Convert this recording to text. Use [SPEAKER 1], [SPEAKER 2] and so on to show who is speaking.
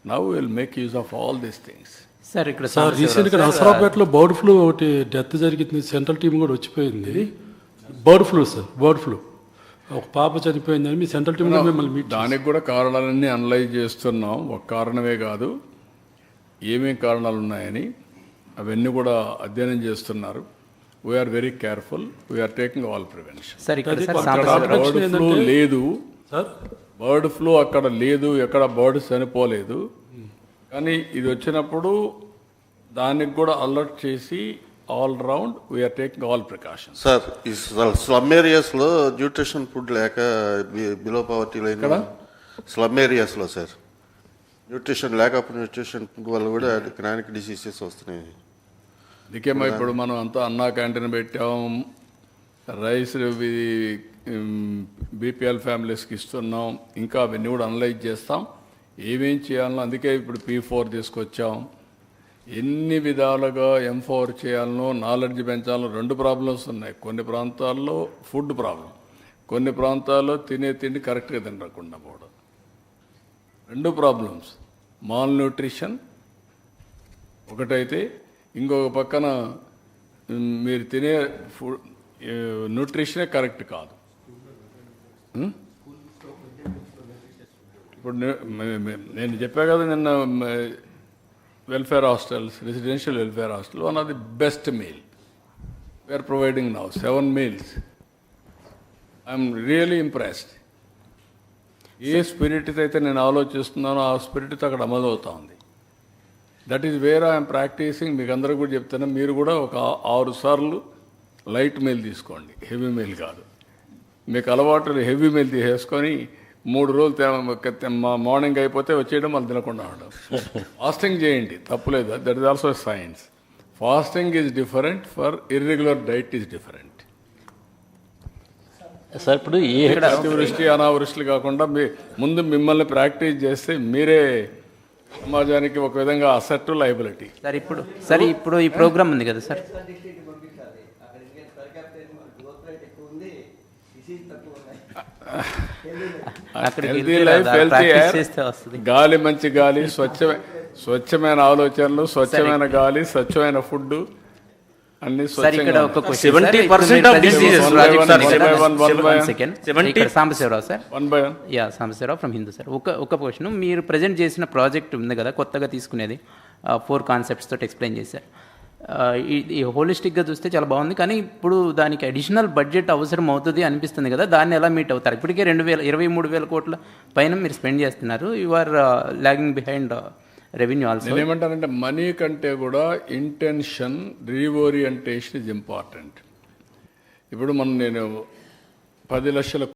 [SPEAKER 1] Now we will make use of all these things.
[SPEAKER 2] Sir ఇక్కడ
[SPEAKER 3] sir రీసెంట్గా నసరాపేటలో bird flu ఒకటి death జరిగింది, సెంట్రల్ టీం కూడా వచ్చిపోయింది. Bird flu sir, bird flu ఒక పాప చనిపోయిందని మీ సెంట్రల్ టీం మిమ్మల్ని మీట్.
[SPEAKER 1] దానికి కూడా కారణాలన్నీ అనలైజ్ చేస్తున్నాం. ఒక కారణమే కాదు, ఏమేం కారణాలు ఉన్నాయని అవన్నీ కూడా అధ్యయనం చేస్తున్నారు. We are very careful, we are taking all prevention.
[SPEAKER 2] Sir ఇక్కడ సార్
[SPEAKER 1] బర్డ్ ఫ్లూ లేదు
[SPEAKER 3] సార్,
[SPEAKER 1] బర్డ్ ఫ్లూ అక్కడ లేదు, ఎక్కడ బర్డ్ చనిపోలేదు. కానీ ఇది వచ్చినప్పుడు దానికి కూడా అలర్ట్ చేసి all round we are taking all precautions.
[SPEAKER 4] Sir ఈ స్లమ్ ఏరియాస్లో న్యూట్రిషన్ ఫుడ్ లేక బిలో పవర్టీ లైన్ స్లమ్ ఏరియాస్లో సార్ న్యూట్రిషన్ లేకపోతే న్యూట్రిషన్ ఫుడ్ వల్ల కూడా క్రానిక్ డిసీజెస్ వస్తున్నాయి.
[SPEAKER 1] అందుకేమో ఇప్పుడు మనం అంతా అన్నా క్యాంటీన్ పెట్టాం, రైస్ బీపీఎల్ ఫ్యామిలీస్కి ఇస్తున్నాం, ఇంకా అవన్నీ కూడా అనలైజ్ చేస్తాం ఏమేం చేయాలనో. అందుకే ఇప్పుడు P4 తీసుకొచ్చాం. ఎన్ని విధాలుగా M4 చేయాలనో, నాలెడ్జ్ పెంచాలనో. 2 ప్రాబ్లమ్స్ ఉన్నాయి. కొన్ని ప్రాంతాల్లో ఫుడ్ ప్రాబ్లం, కొన్ని ప్రాంతాల్లో తినే తిండి కరెక్ట్గా తినకుండా పోవడం. 2 ప్రాబ్లమ్స్, మాల్ న్యూట్రిషన్ ఒకటైతే, ఇంకొక పక్కన మీరు తినే ఫుడ్ న్యూట్రిషనే కరెక్ట్ కాదు. ఇప్పుడు నేను చెప్పా కదా నిన్న, welfare hostels, residential welfare hostel, one of the best meal we are providing now, 7 meals. I'm really impressed. ఏ స్పిరిట్ అయితే నేను ఆలోచిస్తున్నానో ఆ స్పిరిట్ అక్కడ అమలు అవుతా ఉంది. That is where I'm practising. మీకు అందరూ కూడా చెప్తాను, మీరు కూడా ఒక 6 సార్లు లైట్ మీల్ తీసుకోండి, హెవీ మీల్ కాదు. మీకు అలవాటు హెవీ మీల్ తీసేసుకొని 3 రోజులు మార్నింగ్ అయిపోతే వచ్చేయడం, మళ్ళీ తినకుండా ఉండడం. ఫాస్టింగ్ చేయండి, తప్పులేదు. That is also science. Fasting is different, for irregular diet is different.
[SPEAKER 5] Sir ఇప్పుడు
[SPEAKER 1] అతివృష్టి అనావృష్టి కాకుండా ముందు మిమ్మల్ని ప్రాక్టీస్ చేస్తే మీరే సమాజానికి ఒక విధంగా అసెట్, లయబిలిటీ.
[SPEAKER 2] సార్ ఇప్పుడు ఈ ప్రోగ్రామ్ ఉంది కదా sir,
[SPEAKER 1] healthy life, healthy air, గాలి, మంచి గాలి, స్వచ్ఛమైన ఆలోచనలు, స్వచ్ఛమైన గాలి, స్వచ్ఛమైన ఫుడ్, అన్ని స్వచ్ఛంగా.
[SPEAKER 2] Sambasivarao sir, Sambasivarao from Hindu sir. ఒక క్వశ్చన్, మీరు ప్రజెంట్ చేసిన ప్రాజెక్ట్ ఉంది కదా కొత్తగా తీసుకునేది, 4 కాన్సెప్ట్స్ తోటి ఎక్స్ప్లెయిన్ చేశారు. ఈ హోలిస్టిక్గా చూస్తే చాలా బాగుంది, కానీ ఇప్పుడు దానికి అడిషనల్ బడ్జెట్ అవసరం అవుతుంది అనిపిస్తుంది కదా, దాన్ని ఎలా మీట్ అవుతారు? ఇప్పటికే 23,000 కోట్ల పైన మీరు స్పెండ్ చేస్తున్నారు. You are lagging behind revenue also.
[SPEAKER 1] నేను ఏమంటానంటే, మనీ కంటే కూడా ఇంటెన్షన్, రీఓరియంటేషన్ ఇస్ ఇంపార్టెంట్. ఇప్పుడు నేను 10 లక్షల